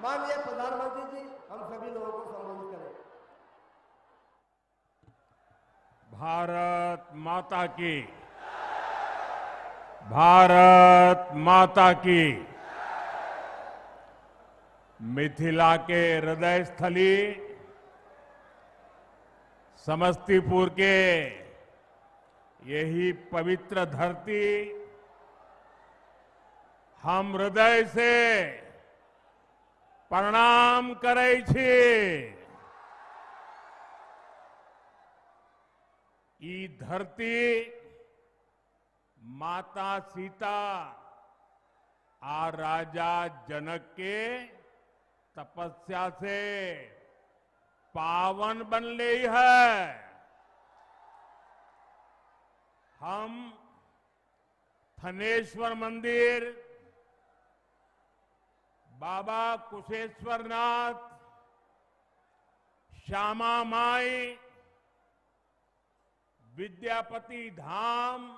माननीय प्रधानमंत्री जी हम सभी लोगों को संबोधित करें। भारत माता की, भारत माता की। मिथिला के हृदय स्थली समस्तीपुर के यही पवित्र धरती हम हृदय से प्रणाम करै छी। ई धरती माता सीता आ राजा जनक के तपस्या से पावन बनले है। हम थनेश्वर मंदिर, बाबा कुशेश्वरनाथ, श्यामा माई, विद्यापति धाम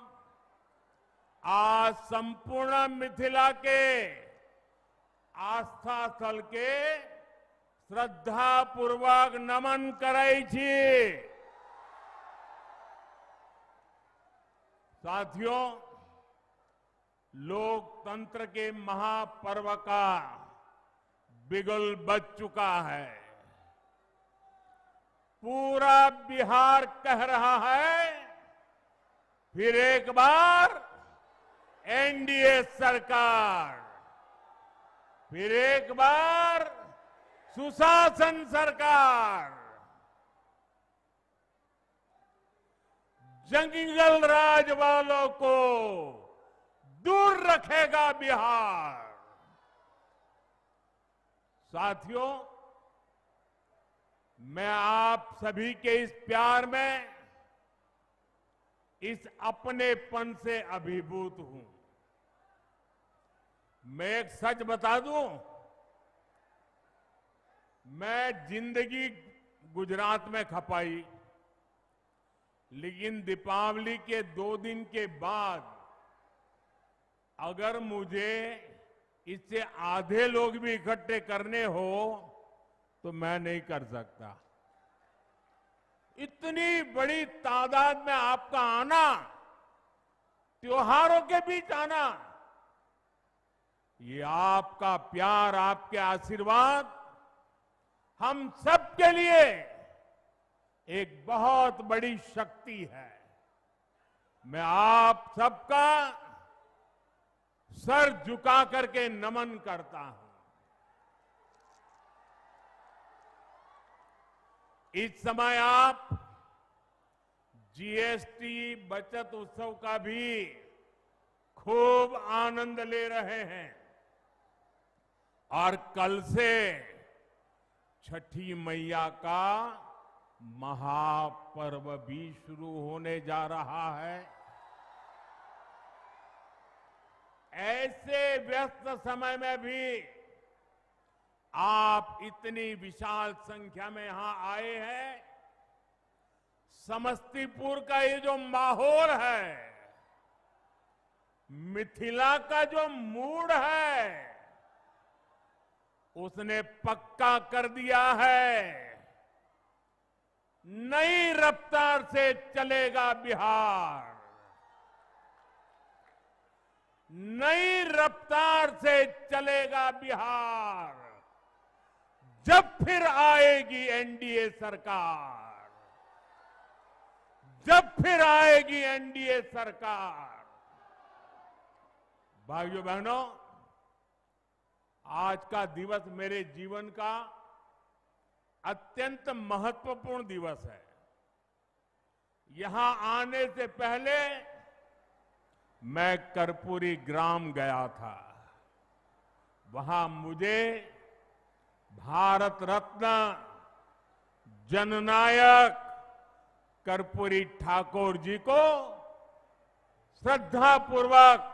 आज संपूर्ण मिथिला के आस्था स्थल के श्रद्धा पूर्वक नमन करै छी। साथियों, लोकतंत्र के महापर्व का बिगुल बज चुका है। पूरा बिहार कह रहा है, फिर एक बार एनडीए सरकार, फिर एक बार सुशासन सरकार। जंगल राज वालों को दूर रखेगा बिहार। साथियों, मैं आप सभी के इस प्यार में, इस अपनेपन से अभिभूत हूं। मैं एक सच बता दूं, मैं जिंदगी गुजरात में खपाई, लेकिन दीपावली के 2 दिन के बाद अगर मुझे इससे आधे लोग भी इकट्ठे करने हो तो मैं नहीं कर सकता। इतनी बड़ी तादाद में आपका आना, त्योहारों के बीच आना, ये आपका प्यार, आपके आशीर्वाद हम सबके लिए एक बहुत बड़ी शक्ति है। मैं आप सबका सर झुका करके नमन करता हूं। इस समय आप जीएसटी बचत उत्सव का भी खूब आनंद ले रहे हैं और कल से छठी मैया का महापर्व भी शुरू होने जा रहा है। ऐसे व्यस्त समय में भी आप इतनी विशाल संख्या में यहां आए हैं। समस्तीपुर का ये जो माहौल है, मिथिला का जो मूड है, उसने पक्का कर दिया है, नई रफ्तार से चलेगा बिहार, नई रफ्तार से चलेगा बिहार। जब फिर आएगी एनडीए सरकार, जब फिर आएगी एनडीए सरकार। भाइयों बहनों, आज का दिवस मेरे जीवन का अत्यंत महत्वपूर्ण दिवस है। यहां आने से पहले मैं कर्पूरी ग्राम गया था। वहां मुझे भारत रत्न जननायक कर्पूरी ठाकुर जी को श्रद्धापूर्वक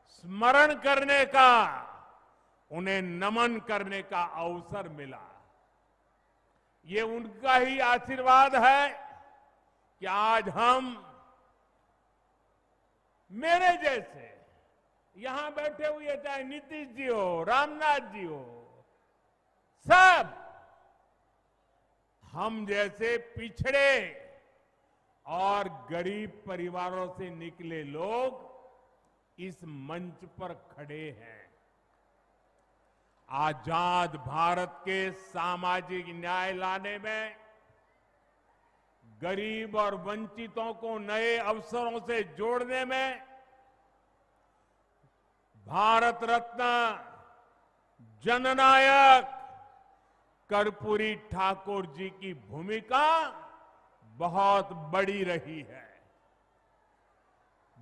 स्मरण करने का, उन्हें नमन करने का अवसर मिला। ये उनका ही आशीर्वाद है कि आज हम, मेरे जैसे यहां बैठे हुए, चाहे नीतीश जी हो, रामनाथ जी हो, सब हम जैसे पिछड़े और गरीब परिवारों से निकले लोग इस मंच पर खड़े हैं। आजाद भारत के सामाजिक न्याय लाने में, गरीब और वंचितों को नए अवसरों से जोड़ने में भारत रत्न जननायक कर्पूरी ठाकुर जी की भूमिका बहुत बड़ी रही है।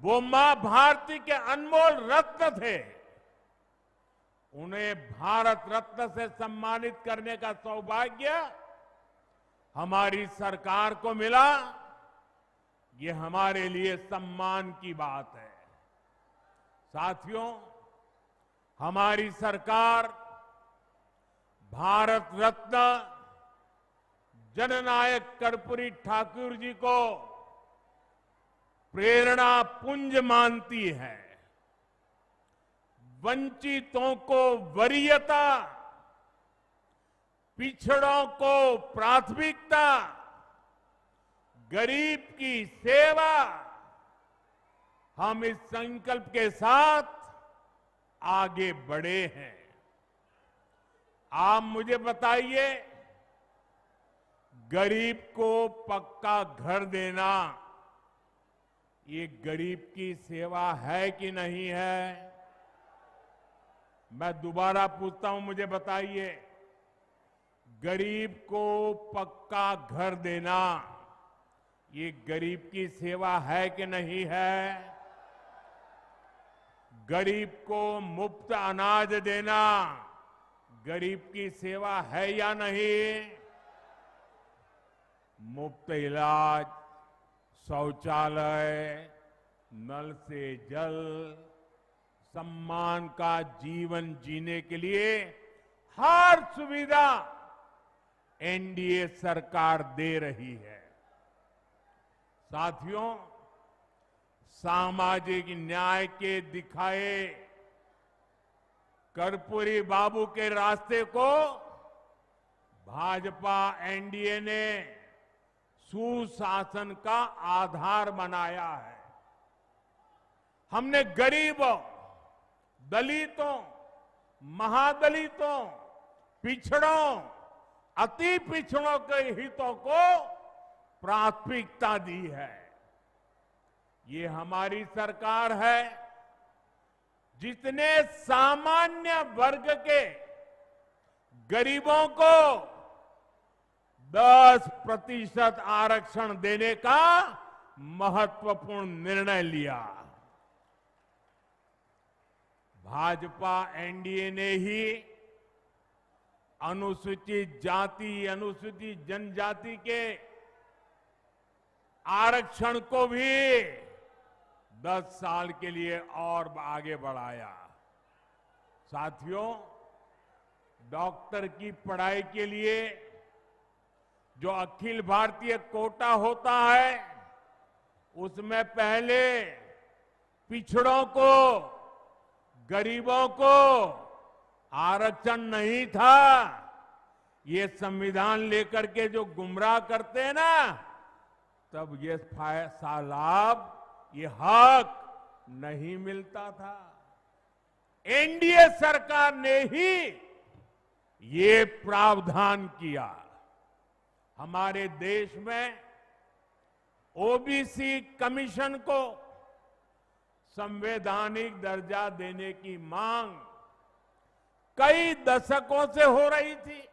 वो मां भारती के अनमोल रत्न थे। उन्हें भारत रत्न से सम्मानित करने का सौभाग्य हमारी सरकार को मिला। ये हमारे लिए सम्मान की बात है। साथियों, हमारी सरकार भारत रत्न जननायक कर्पूरी ठाकुर जी को प्रेरणा पुंज मानती है। वंचितों को वरीयता, पिछड़ों को प्राथमिकता, गरीब की सेवा, हम इस संकल्प के साथ आगे बढ़े हैं। आप मुझे बताइए, गरीब को पक्का घर देना ये गरीब की सेवा है कि नहीं है? मैं दोबारा पूछता हूं, मुझे बताइए, गरीब को पक्का घर देना ये गरीब की सेवा है कि नहीं है? गरीब को मुफ्त अनाज देना गरीब की सेवा है या नहीं? मुफ्त इलाज, शौचालय, नल से जल, सम्मान का जीवन जीने के लिए हर सुविधा एनडीए सरकार दे रही है। साथियों, सामाजिक न्याय के दिखाए कर्पूरी बाबू के रास्ते को भाजपा एनडीए ने सुशासन का आधार बनाया है। हमने गरीबों, दलितों, महादलितों, पिछड़ों, अति पिछड़ों के हितों को प्राथमिकता दी है। ये हमारी सरकार है जिसने सामान्य वर्ग के गरीबों को 10% आरक्षण देने का महत्वपूर्ण निर्णय लिया। भाजपा एनडीए ने ही अनुसूचित जाति, अनुसूचित जनजाति के आरक्षण को भी 10 साल के लिए और आगे बढ़ाया। साथियों, डॉक्टर की पढ़ाई के लिए जो अखिल भारतीय कोटा होता है, उसमें पहले पिछड़ों को, गरीबों को आरक्षण नहीं था। ये संविधान लेकर के जो गुमराह करते हैं ना, तब ये लाभ, ये हक नहीं मिलता था। एनडीए सरकार ने ही ये प्रावधान किया। हमारे देश में ओबीसी कमीशन को संवैधानिक दर्जा देने की मांग कई दशकों से हो रही थी।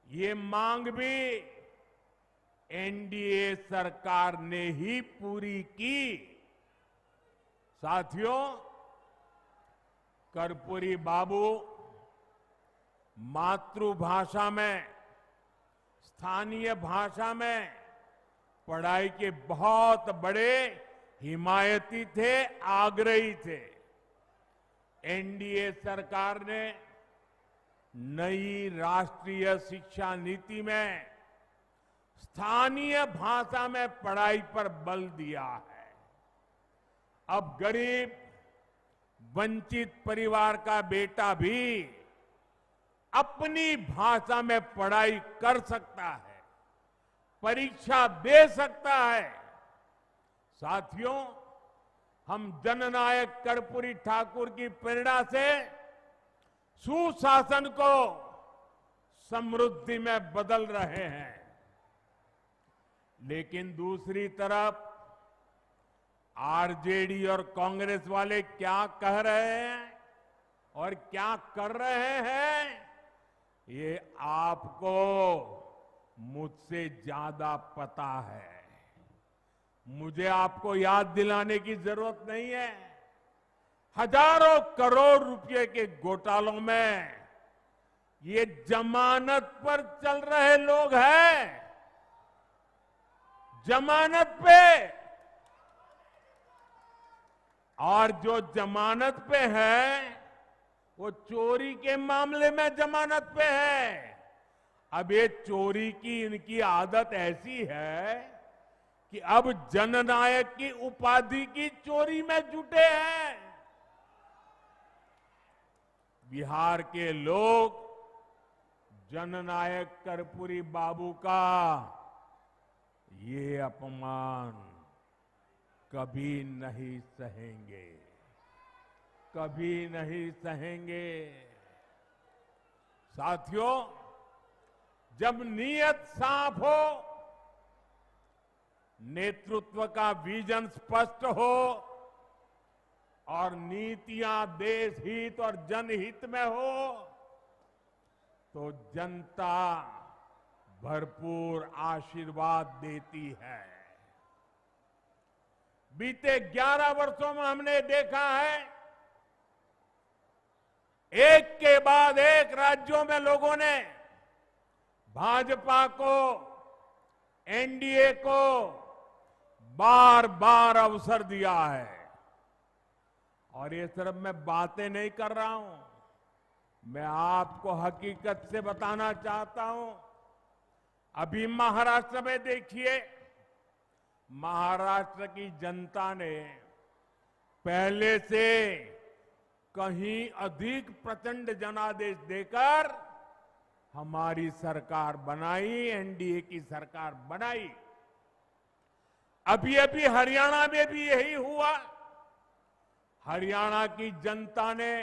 ये मांग भी एनडीए सरकार ने ही पूरी की। साथियों, कर्पूरी बाबू मातृभाषा में, स्थानीय भाषा में पढ़ाई के बहुत बड़े हिमायती थे, आग्रही थे। एनडीए सरकार ने नई राष्ट्रीय शिक्षा नीति में स्थानीय भाषा में पढ़ाई पर बल दिया है। अब गरीब, वंचित परिवार का बेटा भी अपनी भाषा में पढ़ाई कर सकता है, परीक्षा दे सकता है। साथियों, हम जननायक कर्पूरी ठाकुर की प्रेरणा से सुशासन को समृद्धि में बदल रहे हैं। लेकिन दूसरी तरफ आरजेडी और कांग्रेस वाले क्या कह रहे हैं और क्या कर रहे हैं, ये आपको मुझसे ज्यादा पता है। मुझे आपको याद दिलाने की जरूरत नहीं है। हजारों करोड़ रुपए के घोटालों में ये जमानत पर चल रहे लोग हैं, जमानत पे। और जो जमानत पे है वो चोरी के मामले में जमानत पे है। अब ये चोरी की इनकी आदत ऐसी है कि अब जननायक की उपाधि की चोरी में जुटे हैं। बिहार के लोग जननायक कर्पूरी बाबू का ये अपमान कभी नहीं सहेंगे, कभी नहीं सहेंगे। साथियों, जब नीयत साफ हो, नेतृत्व का विजन स्पष्ट हो और नीतियां देश हित और जनहित में हो, तो जनता भरपूर आशीर्वाद देती है। बीते 11 वर्षों में हमने देखा है, एक के बाद एक राज्यों में लोगों ने भाजपा को, एनडीए को बार बार अवसर दिया है। और ये सिर्फ मैं बातें नहीं कर रहा हूं, मैं आपको हकीकत से बताना चाहता हूं। अभी महाराष्ट्र में देखिए, महाराष्ट्र की जनता ने पहले से कहीं अधिक प्रचंड जनादेश देकर हमारी सरकार बनाई, एनडीए की सरकार बनाई। अभी अभी हरियाणा में भी यही हुआ। हरियाणा की जनता ने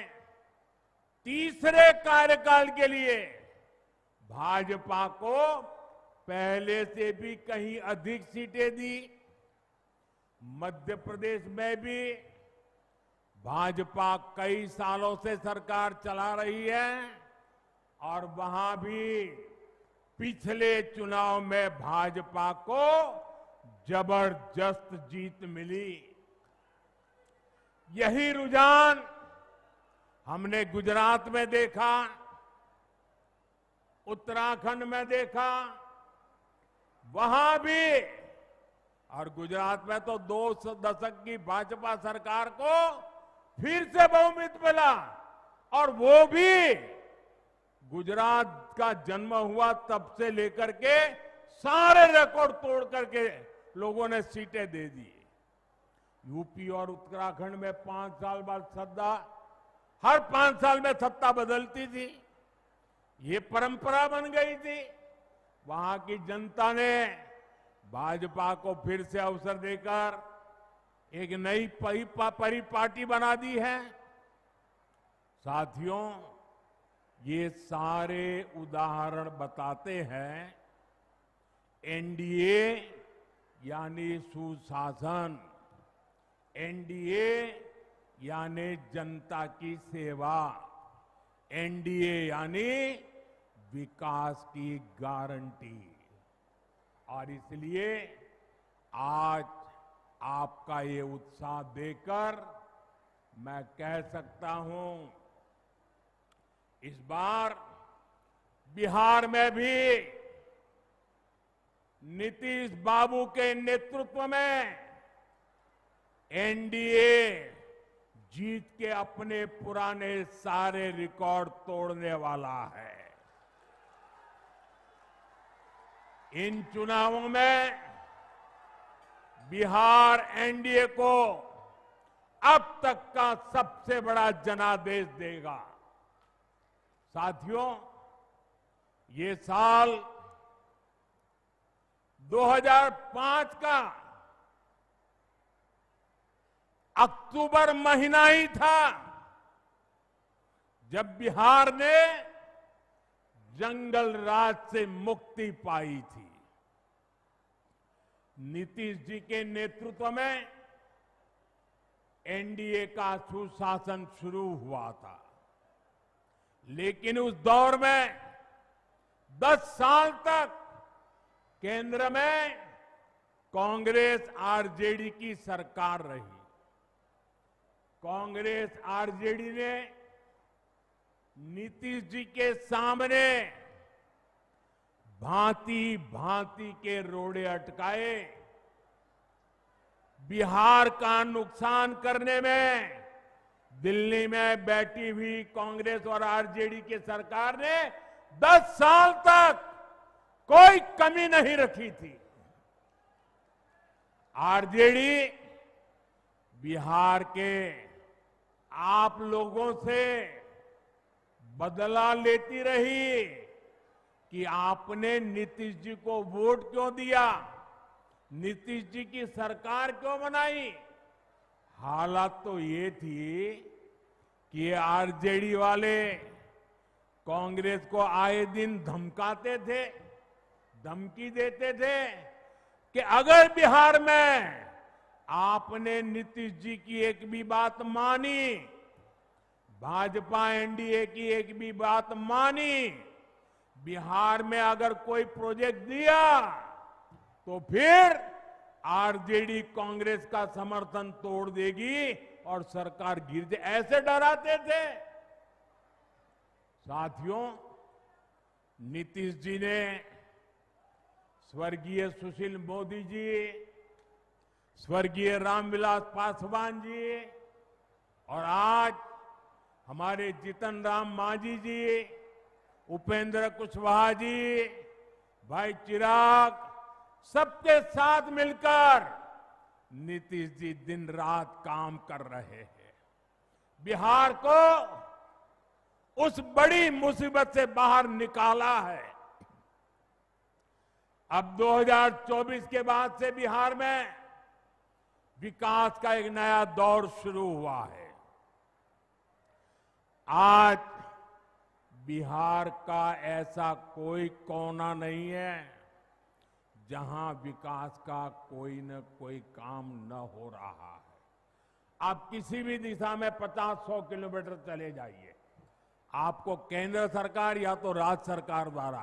तीसरे कार्यकाल के लिए भाजपा को पहले से भी कहीं अधिक सीटें दी। मध्य प्रदेश में भी भाजपा कई सालों से सरकार चला रही है और वहां भी पिछले चुनाव में भाजपा को जबरदस्त जीत मिली। यही रुझान हमने गुजरात में देखा, उत्तराखंड में देखा, वहां भी। और गुजरात में तो 2 दशक की भाजपा सरकार को फिर से बहुमत मिला, और वो भी गुजरात का जन्म हुआ तब से लेकर के सारे रिकॉर्ड तोड़ करके लोगों ने सीटें दे दी। यूपी और उत्तराखंड में 5 साल बाद सत्ता, हर 5 साल में सत्ता बदलती थी, ये परंपरा बन गई थी। वहां की जनता ने भाजपा को फिर से अवसर देकर एक नई परिपाटी बना दी है। साथियों, ये सारे उदाहरण बताते हैं एनडीए यानी सुशासन, एनडीए यानी जनता की सेवा, एनडीए यानी विकास की गारंटी। और इसलिए आज आपका ये उत्साह देखकर मैं कह सकता हूं, इस बार बिहार में भी नीतीश बाबू के नेतृत्व में एनडीए जीत के अपने पुराने सारे रिकॉर्ड तोड़ने वाला है। इन चुनावों में बिहार एनडीए को अब तक का सबसे बड़ा जनादेश देगा। साथियों, ये साल 2005 का अक्टूबर महीना ही था जब बिहार ने जंगल राज से मुक्ति पाई थी। नीतीश जी के नेतृत्व में एनडीए का सुशासन शुरू हुआ था, लेकिन उस दौर में 10 साल तक केंद्र में कांग्रेस आरजेडी की सरकार रही। कांग्रेस आरजेडी ने नीतीश जी के सामने भांति भांति के रोड़े अटकाए, बिहार का नुकसान करने में दिल्ली में बैठी हुई कांग्रेस और आरजेडी की सरकार ने 10 साल तक कोई कमी नहीं रखी थी। आरजेडी बिहार के आप लोगों से बदला लेती रही कि आपने नीतीश जी को वोट क्यों दिया, नीतीश जी की सरकार क्यों बनाई। हालात तो ये थी कि ये आरजेडी वाले कांग्रेस को आए दिन धमकाते थे, धमकी देते थे कि अगर बिहार में आपने नीतीश जी की एक भी बात मानी, भाजपा एनडीए की एक भी बात मानी, बिहार में अगर कोई प्रोजेक्ट दिया तो फिर आरजेडी कांग्रेस का समर्थन तोड़ देगी और सरकार गिर जाए, ऐसे डराते थे। साथियों, नीतीश जी ने स्वर्गीय सुशील मोदी जी, स्वर्गीय रामविलास पासवान जी और आज हमारे जीतन राम मांझी जी, उपेंद्र कुशवाहा जी, भाई चिराग, सबके साथ मिलकर नीतीश जी दिन रात काम कर रहे हैं। बिहार को उस बड़ी मुसीबत से बाहर निकाला है। अब 2024 के बाद से बिहार में विकास का एक नया दौर शुरू हुआ है। आज बिहार का ऐसा कोई कोना नहीं है जहां विकास का कोई न कोई काम न हो रहा है। आप किसी भी दिशा में 50-100 किलोमीटर चले जाइए, आपको केंद्र सरकार या तो राज्य सरकार द्वारा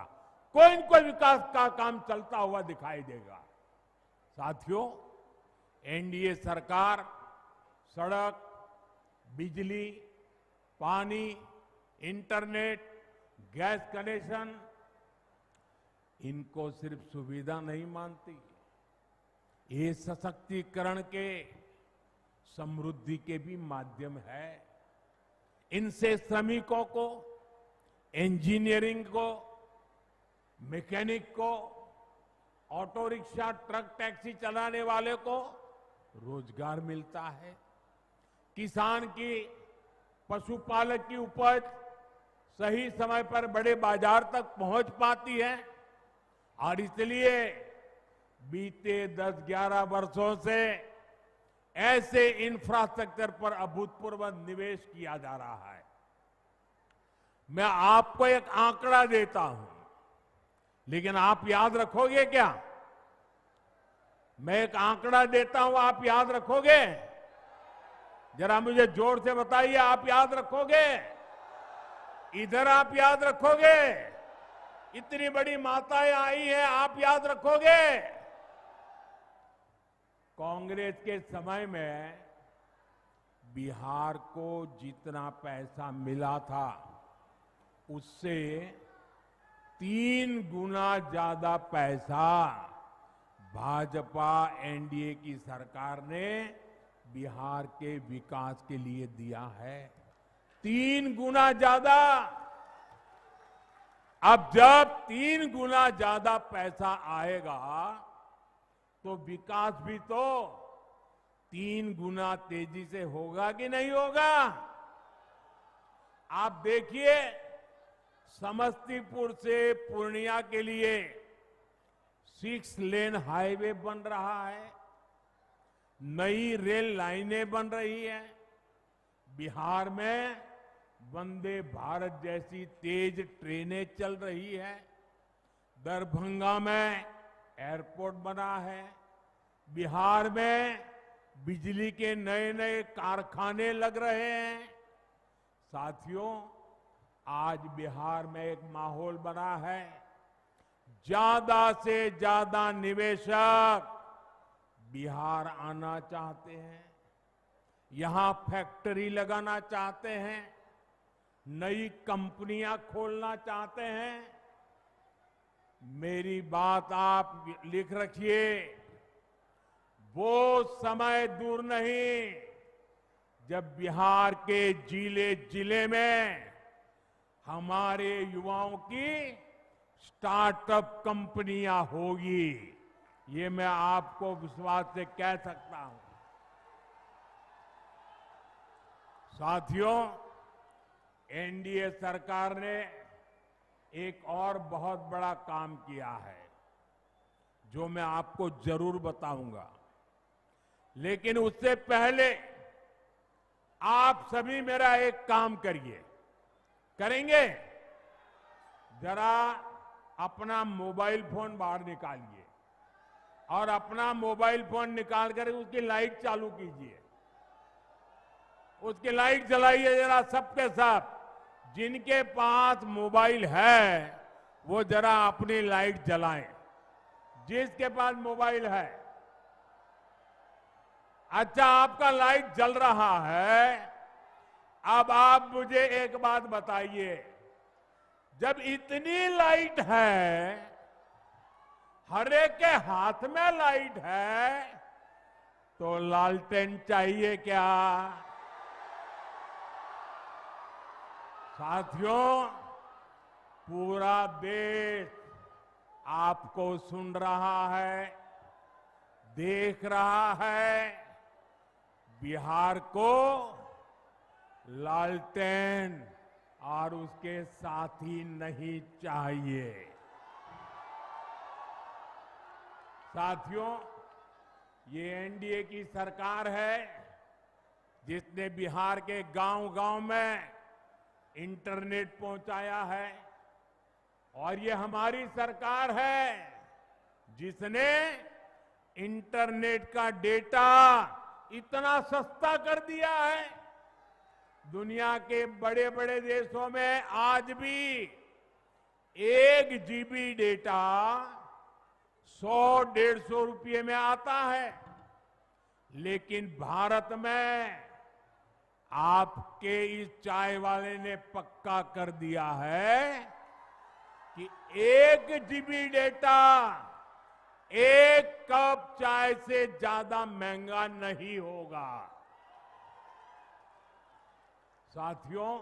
कोई न कोई विकास का काम चलता हुआ दिखाई देगा। साथियों, एनडीए सरकार सड़क, बिजली, पानी, इंटरनेट, गैस कनेक्शन, इनको सिर्फ सुविधा नहीं मानती, ये सशक्तिकरण के, समृद्धि के भी माध्यम है। इनसे श्रमिकों को, इंजीनियरिंग को, मैकेनिक को, ऑटो रिक्शा, ट्रक, टैक्सी चलाने वाले को रोजगार मिलता है। किसान की, पशुपालक की उपज सही समय पर बड़े बाजार तक पहुंच पाती है और इसलिए बीते 10-11 वर्षों से ऐसे इंफ्रास्ट्रक्चर पर अभूतपूर्व निवेश किया जा रहा है। मैं आपको एक आंकड़ा देता हूं, लेकिन आप याद रखोगे क्या? मैं एक आंकड़ा देता हूं, आप याद रखोगे? जरा मुझे जोर से बताइए, आप याद रखोगे? इधर आप याद रखोगे? इतनी बड़ी माताएं आई हैं, आप याद रखोगे? कांग्रेस के समय में बिहार को जितना पैसा मिला था उससे 3 गुना ज्यादा पैसा भाजपा एनडीए की सरकार ने बिहार के विकास के लिए दिया है। 3 गुना ज्यादा। अब जब 3 गुना ज्यादा पैसा आएगा तो विकास भी तो 3 गुना तेजी से होगा कि नहीं होगा? आप देखिए, समस्तीपुर से पूर्णिया के लिए 6 लेन हाईवे बन रहा है, नई रेल लाइनें बन रही हैं, बिहार में वंदे भारत जैसी तेज ट्रेनें चल रही है, दरभंगा में एयरपोर्ट बना है, बिहार में बिजली के नए नए कारखाने लग रहे हैं। साथियों, आज बिहार में एक माहौल बना है, ज्यादा से ज्यादा निवेशक बिहार आना चाहते हैं, यहां फैक्ट्री लगाना चाहते हैं, नई कंपनियां खोलना चाहते हैं। मेरी बात आप लिख रखिए, वो समय दूर नहीं जब बिहार के जिले जिले में हमारे युवाओं की स्टार्टअप कंपनियां होगी, ये मैं आपको विश्वास से कह सकता हूं। साथियों, एनडीए सरकार ने एक और बहुत बड़ा काम किया है जो मैं आपको जरूर बताऊंगा, लेकिन उससे पहले आप सभी मेरा एक काम करिए, करेंगे? जरा अपना मोबाइल फोन बाहर निकालिए और अपना मोबाइल फोन निकाल कर उसकी लाइट चालू कीजिए, उसकी लाइट जलाइए जरा सबके सब। जिनके पास मोबाइल है वो जरा अपनी लाइट जलाएं, जिसके पास मोबाइल है। अच्छा, आपका लाइट जल रहा है। अब आप मुझे एक बात बताइए, जब इतनी लाइट है, हर एक के हाथ में लाइट है, तो लालटेन चाहिए क्या? साथियों, पूरा देश आपको सुन रहा है, देख रहा है। बिहार को लालटेन और उसके साथी नहीं चाहिए। साथियों, ये एनडीए की सरकार है जिसने बिहार के गांव-गांव में इंटरनेट पहुंचाया है, और ये हमारी सरकार है जिसने इंटरनेट का डेटा इतना सस्ता कर दिया है। दुनिया के बड़े बड़े देशों में आज भी 1 GB डेटा 100-150 रुपये में आता है, लेकिन भारत में आपके इस चाय वाले ने पक्का कर दिया है कि 1 GB डेटा 1 कप चाय से ज्यादा महंगा नहीं होगा। साथियों,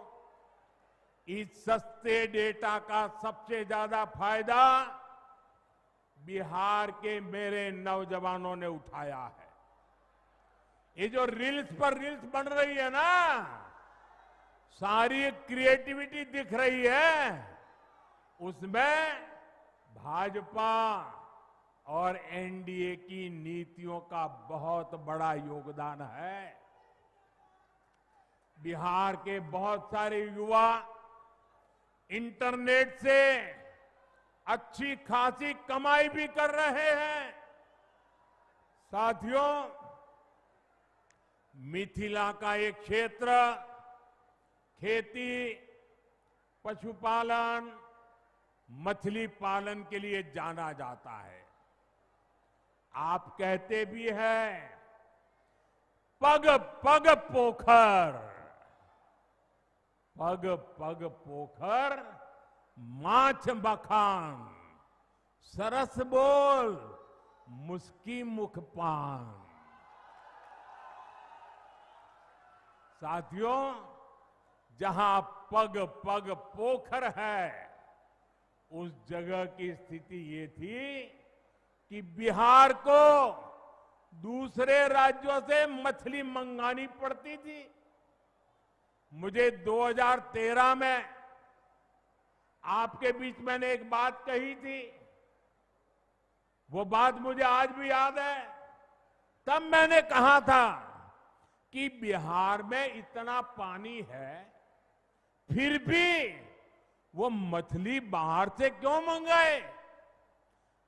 इस सस्ते डेटा का सबसे ज्यादा फायदा बिहार के मेरे नौजवानों ने उठाया है। ये जो रील्स पर रील्स बन रही है ना, सारी क्रिएटिविटी दिख रही है, उसमें भाजपा और एनडीए की नीतियों का बहुत बड़ा योगदान है। बिहार के बहुत सारे युवा इंटरनेट से अच्छी खासी कमाई भी कर रहे हैं। साथियों, मिथिला का एक क्षेत्र खेती, पशुपालन, मछली पालन के लिए जाना जाता है। आप कहते भी हैं, पग पग पोखर, पग पग पोखर माछ बखान, सरस बोल मुस्की मुख पान। साथियों, जहां पग पग पोखर है, उस जगह की स्थिति ये थी कि बिहार को दूसरे राज्यों से मछली मंगानी पड़ती थी। मुझे 2013 में आपके बीच मैंने एक बात कही थी, वो बात मुझे आज भी याद है। तब मैंने कहा था कि बिहार में इतना पानी है, फिर भी वो मछली बाहर से क्यों मंगाए।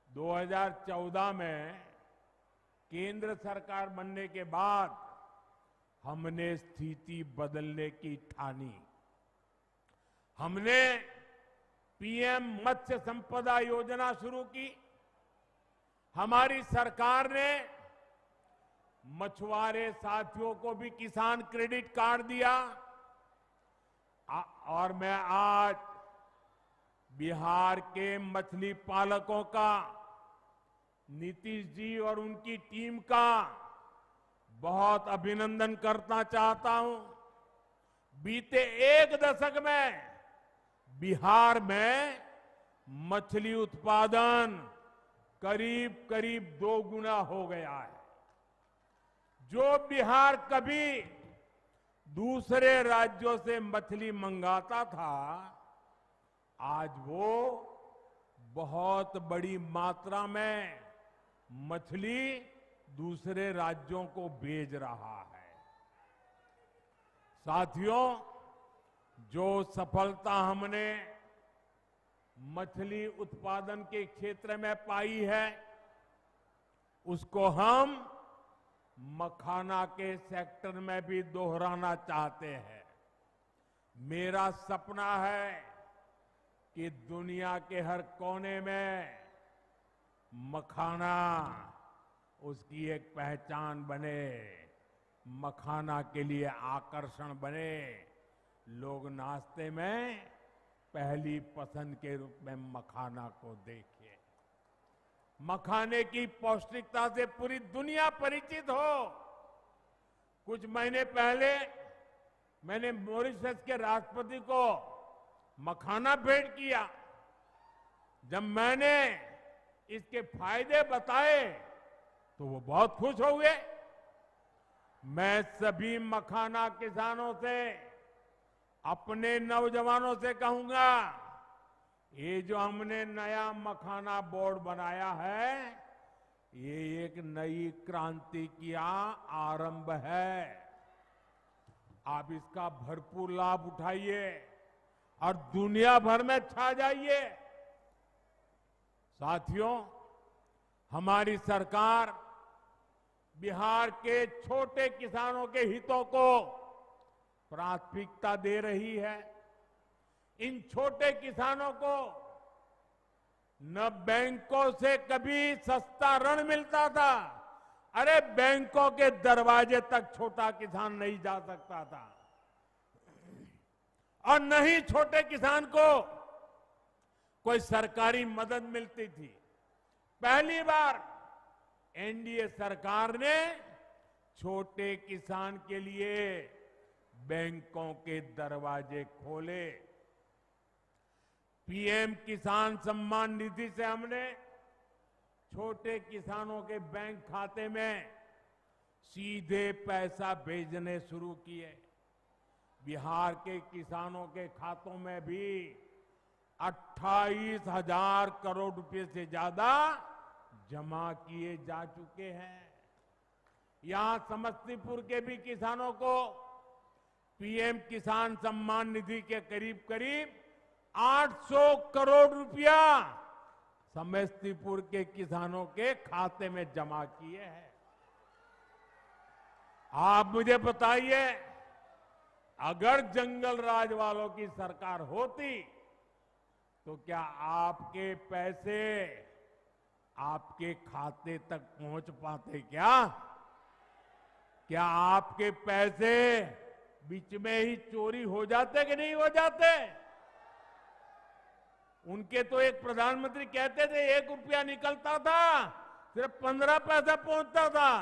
2014 में केंद्र सरकार बनने के बाद हमने स्थिति बदलने की ठानी। हमने पीएम मत्स्य संपदा योजना शुरू की। हमारी सरकार ने मछुआरे साथियों को भी किसान क्रेडिट कार्ड दिया। और मैं आज बिहार के मछली पालकों का, नीतीश जी और उनकी टीम का बहुत अभिनंदन करना चाहता हूं। बीते एक दशक में बिहार में मछली उत्पादन करीब करीब 2 गुना हो गया है। जो बिहार कभी दूसरे राज्यों से मछली मंगाता था, आज वो बहुत बड़ी मात्रा में मछली दूसरे राज्यों को भेज रहा है। साथियों, जो सफलता हमने मछली उत्पादन के क्षेत्र में पाई है, उसको हम मखाना के सेक्टर में भी दोहराना चाहते हैं। मेरा सपना है कि दुनिया के हर कोने में मखाना उसकी एक पहचान बने, मखाना के लिए आकर्षण बने, लोग नाश्ते में पहली पसंद के रूप में मखाना को देखें। मखाने की पौष्टिकता से पूरी दुनिया परिचित हो। कुछ महीने पहले मैंने मॉरिशस के राष्ट्रपति को मखाना भेंट किया। जब मैंने इसके फायदे बताए तो वो बहुत खुश हो गए। मैं सभी मखाना किसानों से, अपने नौजवानों से कहूंगा, ये जो हमने नया मखाना बोर्ड बनाया है, ये एक नई क्रांति का आरंभ है। आप इसका भरपूर लाभ उठाइए और दुनिया भर में छा जाइए। साथियों, हमारी सरकार बिहार के छोटे किसानों के हितों को प्राथमिकता दे रही है। इन छोटे किसानों को न बैंकों से कभी सस्ता ऋण मिलता था। अरे बैंकों के दरवाजे तक छोटा किसान नहीं जा सकता था, और न ही छोटे किसान को कोई सरकारी मदद मिलती थी। पहली बार एनडीए सरकार ने छोटे किसान के लिए बैंकों के दरवाजे खोले। पीएम किसान सम्मान निधि से हमने छोटे किसानों के बैंक खाते में सीधे पैसा भेजने शुरू किए। बिहार के किसानों के खातों में भी 28,000 करोड़ रुपए से ज्यादा जमा किए जा चुके हैं। यहां समस्तीपुर के भी किसानों को पीएम किसान सम्मान निधि के करीब करीब 800 करोड़ रुपया समस्तीपुर के किसानों के खाते में जमा किए हैं। आप मुझे बताइए, अगर जंगल राज वालों की सरकार होती तो क्या आपके पैसे आपके खाते तक पहुंच पाते? क्या आपके पैसे बीच में ही चोरी हो जाते कि नहीं हो जाते? उनके तो एक प्रधानमंत्री कहते थे 1 रुपया निकलता था, सिर्फ 15 पैसा पहुंचता था।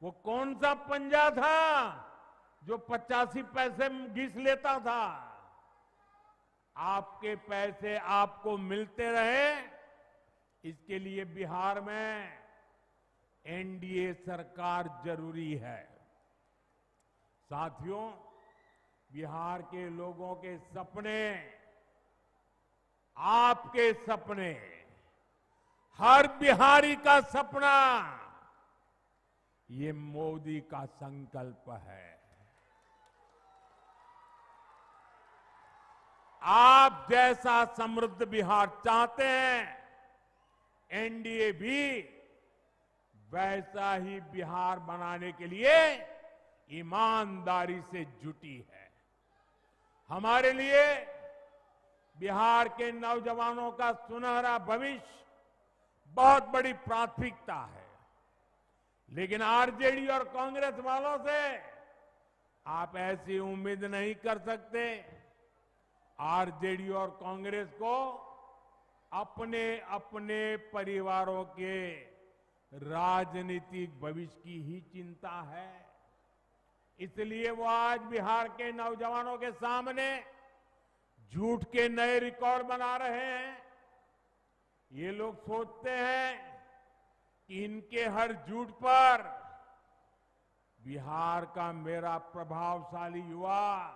वो कौन सा पंजा था जो 85 पैसे घिस लेता था? आपके पैसे आपको मिलते रहे, इसके लिए बिहार में एनडीए सरकार जरूरी है। साथियों, बिहार के लोगों के सपने आपके सपने, हर बिहारी का सपना, ये मोदी का संकल्प है। आप जैसा समृद्ध बिहार चाहते हैं, एनडीए भी वैसा ही बिहार बनाने के लिए ईमानदारी से जुटी है। हमारे लिए बिहार के नौजवानों का सुनहरा भविष्य बहुत बड़ी प्राथमिकता है, लेकिन आरजेडी और कांग्रेस वालों से आप ऐसी उम्मीद नहीं कर सकते। आरजेडी और कांग्रेस को अपने अपने परिवारों के राजनीतिक भविष्य की ही चिंता है। इसलिए वो आज बिहार के नौजवानों के सामने झूठ के नए रिकॉर्ड बना रहे हैं। ये लोग सोचते हैं कि इनके हर झूठ पर बिहार का मेरा प्रभावशाली युवा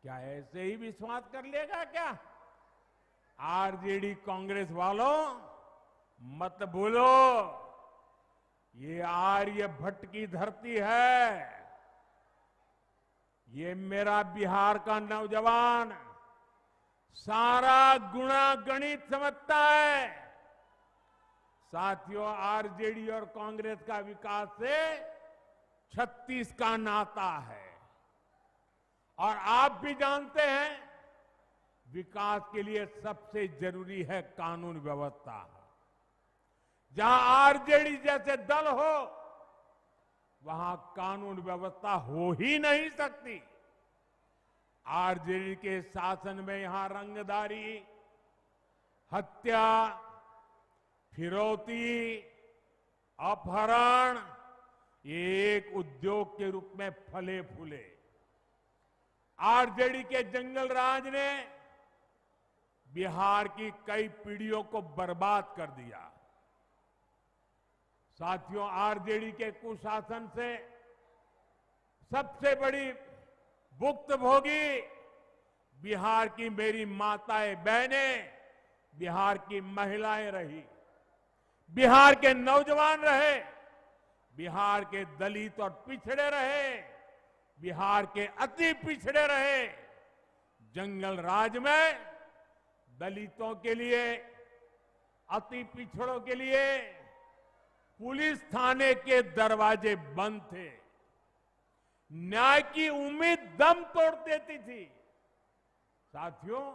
क्या ऐसे ही विश्वास कर लेगा क्या? आरजेडी कांग्रेस वालों, मत भूलो, ये आर्यभट्ट की धरती है। ये मेरा बिहार का नौजवान सारा गुणा गणित समझता है। साथियों, आरजेडी और कांग्रेस का विकास से 36 का नाता है, और आप भी जानते हैं विकास के लिए सबसे जरूरी है कानून व्यवस्था। जहां आरजेडी जैसे दल हो, वहां कानून व्यवस्था हो ही नहीं सकती। आरजेडी के शासन में यहां रंगदारी, हत्या, फिरौती, अपहरण ये एक उद्योग के रूप में फले फूले। आरजेडी के जंगल राज ने बिहार की कई पीढ़ियों को बर्बाद कर दिया। साथियों, आरजेडी के कुशासन से सबसे बड़ी भुक्तभोगी बिहार की मेरी माताएं बहनें, बिहार की महिलाएं रही, बिहार के नौजवान रहे, बिहार के दलित और पिछड़े रहे, बिहार के अति पिछड़े रहे। जंगल राज में दलितों के लिए, अति पिछड़ों के लिए पुलिस थाने के दरवाजे बंद थे। न्याय की उम्मीद दम तोड़ देती थी। साथियों,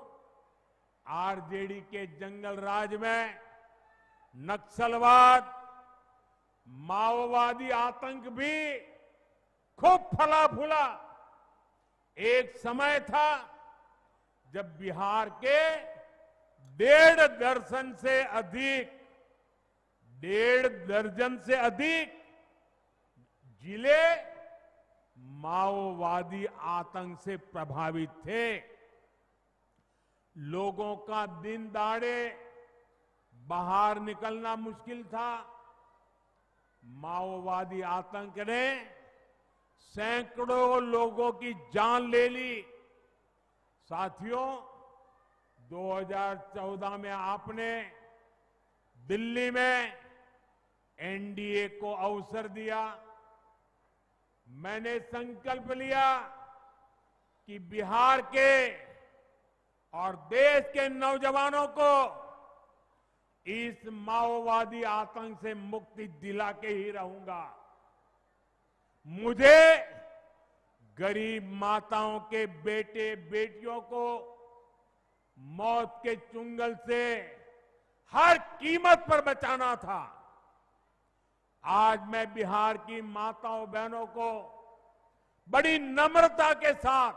आरजेडी के जंगल राज में नक्सलवाद, माओवादी आतंक भी खूब फला फूला। एक समय था जब बिहार के 1.5 दर्जन से अधिक जिले माओवादी आतंक से प्रभावित थे। लोगों का दिन दहाड़े बाहर निकलना मुश्किल था। माओवादी आतंक ने सैकड़ों लोगों की जान ले ली। साथियों, 2014 में आपने दिल्ली में एनडीए को अवसर दिया। मैंने संकल्प लिया कि बिहार के और देश के नौजवानों को इस माओवादी आतंक से मुक्ति दिला के ही रहूंगा। मुझे गरीब माताओं के बेटे बेटियों को मौत के चुंगल से हर कीमत पर बचाना था। आज मैं बिहार की माताओं बहनों को बड़ी नम्रता के साथ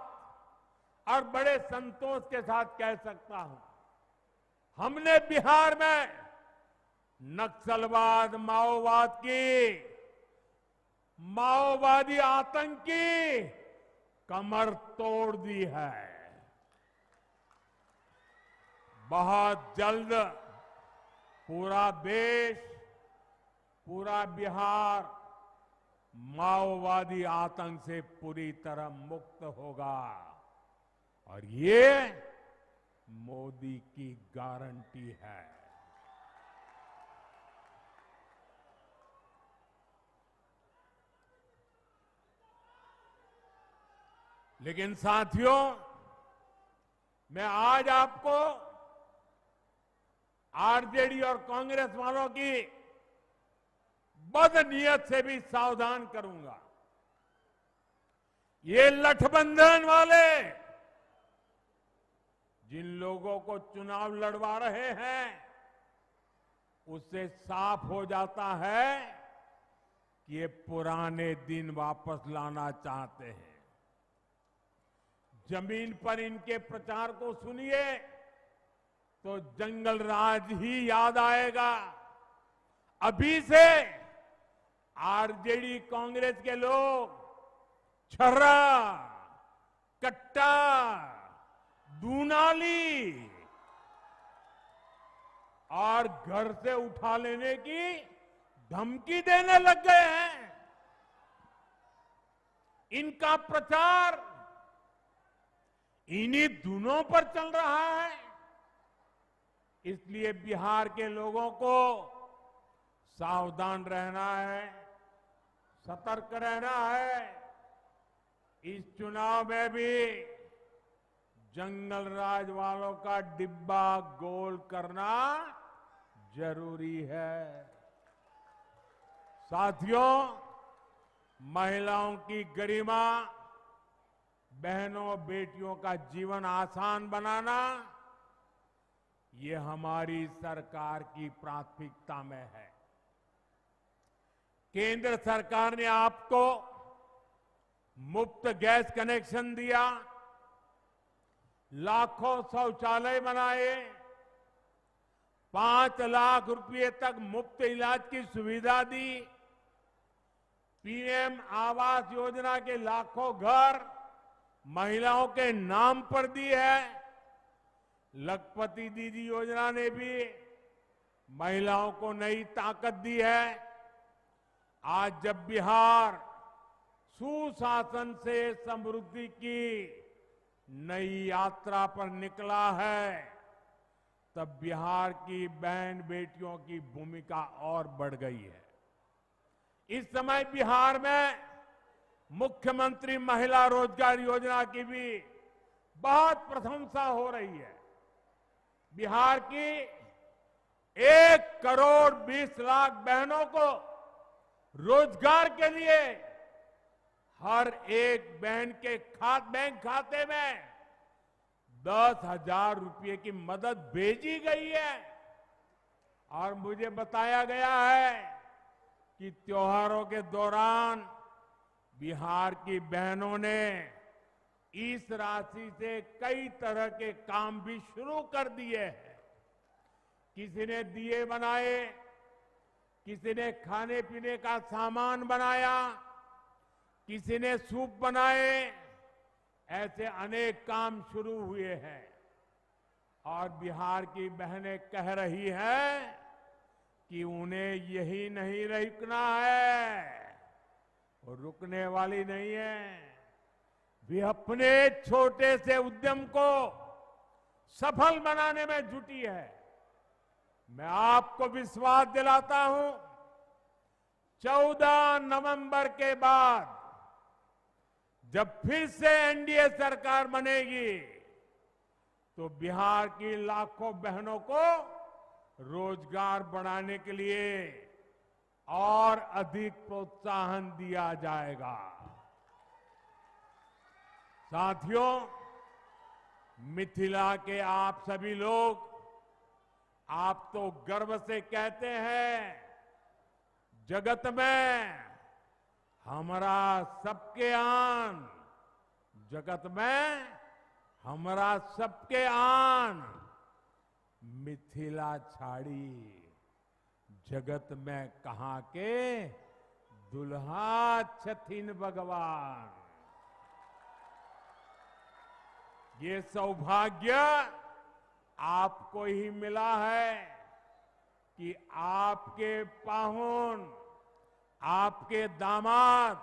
और बड़े संतोष के साथ कह सकता हूं, हमने बिहार में नक्सलवाद, माओवादी आतंक की कमर तोड़ दी है। बहुत जल्द पूरा देश, पूरा बिहार माओवादी आतंक से पूरी तरह मुक्त होगा। और ये मोदी की गारंटी है। लेकिन साथियों, मैं आज आपको आरजेडी और कांग्रेस वालों की बदनीयत से भी सावधान करूंगा। ये लठबंधन वाले जिन लोगों को चुनाव लड़वा रहे हैं, उससे साफ हो जाता है कि ये पुराने दिन वापस लाना चाहते हैं। जमीन पर इनके प्रचार को सुनिए तो जंगल राज ही याद आएगा। अभी से आरजेडी कांग्रेस के लोग छर्रा, कट्टा, दूनाली और घर से उठा लेने की धमकी देने लग गए हैं। इनका प्रचार इन्हीं धुनों पर चल रहा है। इसलिए बिहार के लोगों को सावधान रहना है, सतर्क रहना है। इस चुनाव में भी जंगल राज वालों का डिब्बा गोल करना जरूरी है। साथियों, महिलाओं की गरिमा, बहनों बेटियों का जीवन आसान बनाना, ये हमारी सरकार की प्राथमिकता में है। केंद्र सरकार ने आपको मुफ्त गैस कनेक्शन दिया, लाखों शौचालय बनाए, 5 लाख रुपए तक मुफ्त इलाज की सुविधा दी, पीएम आवास योजना के लाखों घर महिलाओं के नाम पर दी है। लखपति दीदी योजना ने भी महिलाओं को नई ताकत दी है। आज जब बिहार सुशासन से समृद्धि की नई यात्रा पर निकला है, तब बिहार की बहन बेटियों की भूमिका और बढ़ गई है। इस समय बिहार में मुख्यमंत्री महिला रोजगार योजना की भी बहुत प्रशंसा हो रही है। बिहार की 1 करोड़ 20 लाख बहनों को रोजगार के लिए हर एक बहन के बैंक खाते में 10,000 रुपए की मदद भेजी गई है। और मुझे बताया गया है कि त्योहारों के दौरान बिहार की बहनों ने इस राशि से कई तरह के काम भी शुरू कर दिए हैं। किसी ने दिए बनाए, किसी ने खाने पीने का सामान बनाया, किसी ने सूप बनाए, ऐसे अनेक काम शुरू हुए हैं। और बिहार की बहनें कह रही हैं कि उन्हें यही नहीं रुकना है, वो रुकने वाली नहीं है। वे अपने छोटे से उद्यम को सफल बनाने में जुटी है। मैं आपको विश्वास दिलाता हूं, 14 नवंबर के बाद जब फिर से एनडीए सरकार बनेगी, तो बिहार की लाखों बहनों को रोजगार बढ़ाने के लिए और अधिक प्रोत्साहन दिया जाएगा। साथियों, मिथिला के आप सभी लोग, आप तो गर्व से कहते हैं, जगत में हमारा सबके आन, जगत में हमारा सबके आन, मिथिला छाड़ी जगत में कहां के दुल्हा छथिन भगवान। ये सौभाग्य आपको ही मिला है कि आपके पाहुन, आपके दामाद,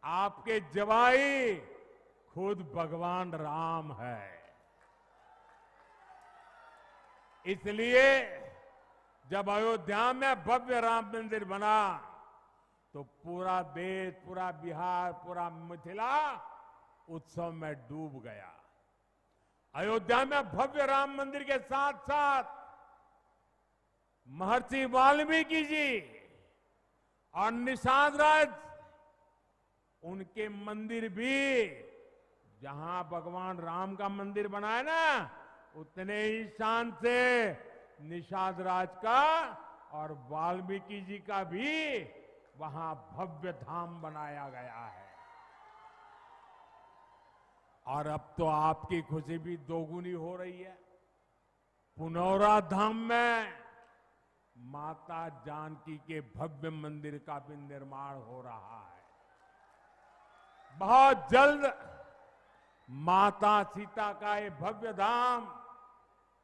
आपके जवाई खुद भगवान राम है। इसलिए जब अयोध्या में भव्य राम मंदिर बना तो पूरा देश, पूरा बिहार, पूरा मिथिला उत्सव में डूब गया। अयोध्या में भव्य राम मंदिर के साथ साथ महर्षि वाल्मीकि जी और निषाद राज, उनके मंदिर भी, जहां भगवान राम का मंदिर बना है ना, उतने ही शान से निषाद राज का और वाल्मीकि जी का भी वहां भव्य धाम बनाया गया है। और अब तो आपकी खुशी भी दोगुनी हो रही है। पुनौरा धाम में माता जानकी के भव्य मंदिर का भी निर्माण हो रहा है। बहुत जल्द माता सीता का ये भव्य धाम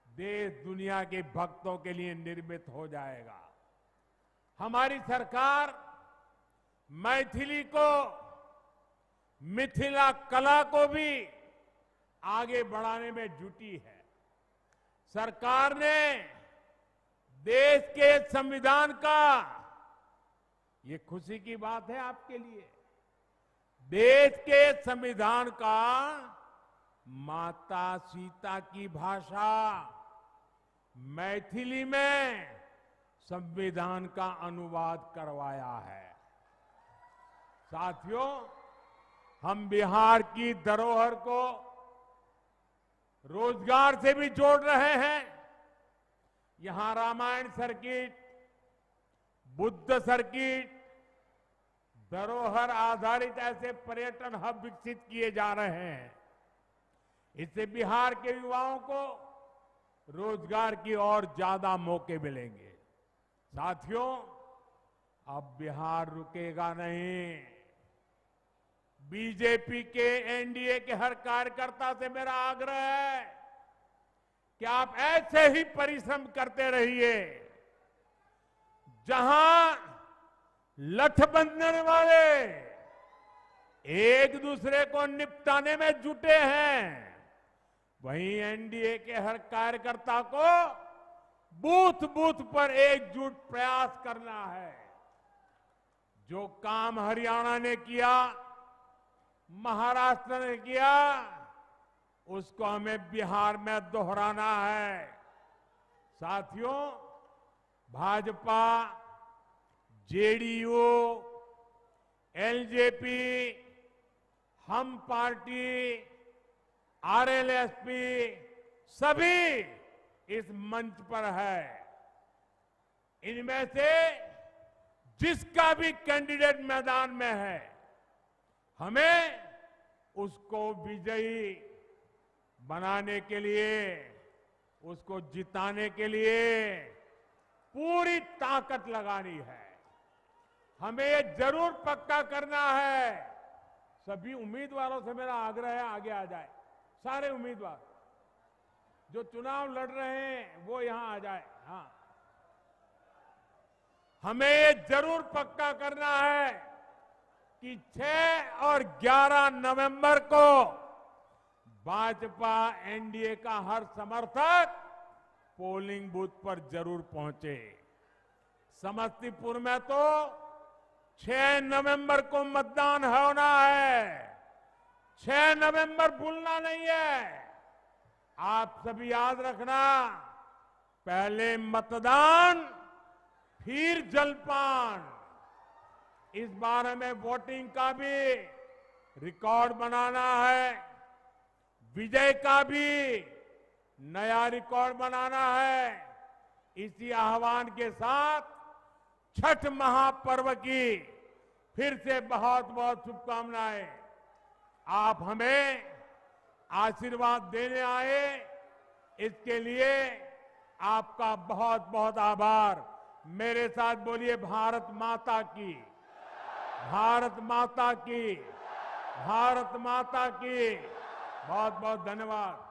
देश दुनिया के भक्तों के लिए निर्मित हो जाएगा। हमारी सरकार मैथिली को, मिथिला कला को भी आगे बढ़ाने में जुटी है। सरकार ने देश के संविधान का, ये खुशी की बात है आपके लिए, देश के संविधान का माता सीता की भाषा मैथिली में संविधान का अनुवाद करवाया है। साथियों, हम बिहार की धरोहर को रोजगार से भी जोड़ रहे हैं। यहां रामायण सर्किट, बुद्ध सर्किट, धरोहर आधारित ऐसे पर्यटन हब विकसित किए जा रहे हैं। इससे बिहार के युवाओं को रोजगार की और ज्यादा मौके मिलेंगे। साथियों, अब बिहार रुकेगा नहीं। बीजेपी के, एनडीए के हर कार्यकर्ता से मेरा आग्रह है कि आप ऐसे ही परिश्रम करते रहिए। जहां लठ बंधने वाले एक दूसरे को निपटाने में जुटे हैं, वहीं एनडीए के हर कार्यकर्ता को बूथ बूथ पर एकजुट प्रयास करना है। जो काम हरियाणा ने किया, महाराष्ट्र ने किया, उसको हमें बिहार में दोहराना है। साथियों, भाजपा, जेडीयू, एलजेपी, हम पार्टी, आरएलएसपी सभी इस मंच पर है। इनमें से जिसका भी कैंडिडेट मैदान में है, हमें उसको विजयी बनाने के लिए, उसको जिताने के लिए पूरी ताकत लगानी है। हमें ये जरूर पक्का करना है। सभी उम्मीदवारों से मेरा आग्रह है, आगे आ जाए। सारे उम्मीदवार जो चुनाव लड़ रहे हैं वो यहां आ जाए। हाँ, हमें ये जरूर पक्का करना है कि 6 और 11 नवंबर को भाजपा, एनडीए का हर समर्थक पोलिंग बूथ पर जरूर पहुंचे। समस्तीपुर में तो 6 नवंबर को मतदान होना है। 6 नवंबर भूलना नहीं है। आप सभी याद रखना, पहले मतदान फिर जलपान। इस बार हमें वोटिंग का भी रिकॉर्ड बनाना है, विजय का भी नया रिकॉर्ड बनाना है। इसी आह्वान के साथ छठ महापर्व की फिर से बहुत बहुत शुभकामनाएं। आप हमें आशीर्वाद देने आए, इसके लिए आपका बहुत बहुत आभार। मेरे साथ बोलिए, भारत माता की, भारत माता की, भारत माता की। बहुत बहुत धन्यवाद।